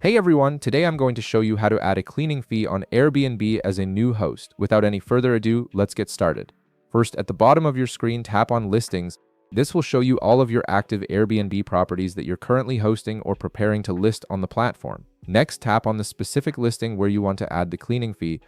Hey everyone, today I'm going to show you how to add a cleaning fee on Airbnb as a new host. Without any further ado, let's get started. First, at the bottom of your screen, tap on Listings. This will show you all of your active Airbnb properties that you're currently hosting or preparing to list on the platform. Next, tap on the specific listing where you want to add the cleaning fee.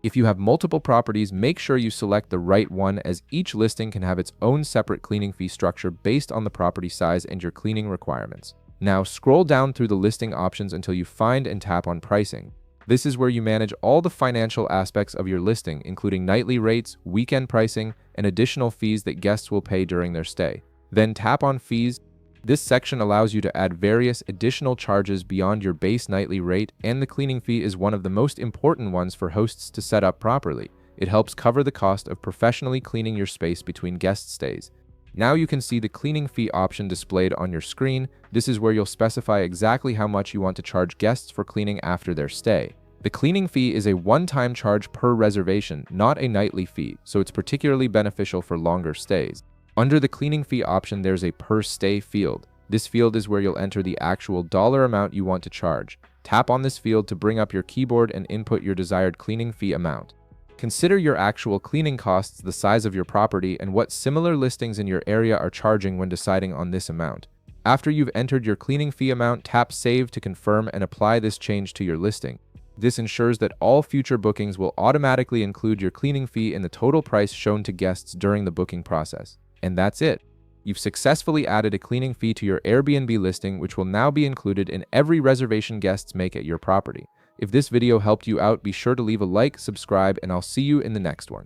If you have multiple properties, make sure you select the right one, as each listing can have its own separate cleaning fee structure based on the property size and your cleaning requirements. Now scroll down through the listing options until you find and tap on Pricing. This is where you manage all the financial aspects of your listing, including nightly rates, weekend pricing, and additional fees that guests will pay during their stay. Then tap on Fees. This section allows you to add various additional charges beyond your base nightly rate, and the cleaning fee is one of the most important ones for hosts to set up properly. It helps cover the cost of professionally cleaning your space between guest stays. Now you can see the cleaning fee option displayed on your screen. This is where you'll specify exactly how much you want to charge guests for cleaning after their stay. The cleaning fee is a one-time charge per reservation, not a nightly fee, so it's particularly beneficial for longer stays. Under the cleaning fee option, there's a per stay field. This field is where you'll enter the actual dollar amount you want to charge. Tap on this field to bring up your keyboard and input your desired cleaning fee amount. Consider your actual cleaning costs, the size of your property, and what similar listings in your area are charging when deciding on this amount. After you've entered your cleaning fee amount, tap Save to confirm and apply this change to your listing. This ensures that all future bookings will automatically include your cleaning fee in the total price shown to guests during the booking process. And that's it. You've successfully added a cleaning fee to your Airbnb listing, which will now be included in every reservation guests make at your property. If this video helped you out, be sure to leave a like, subscribe, and I'll see you in the next one.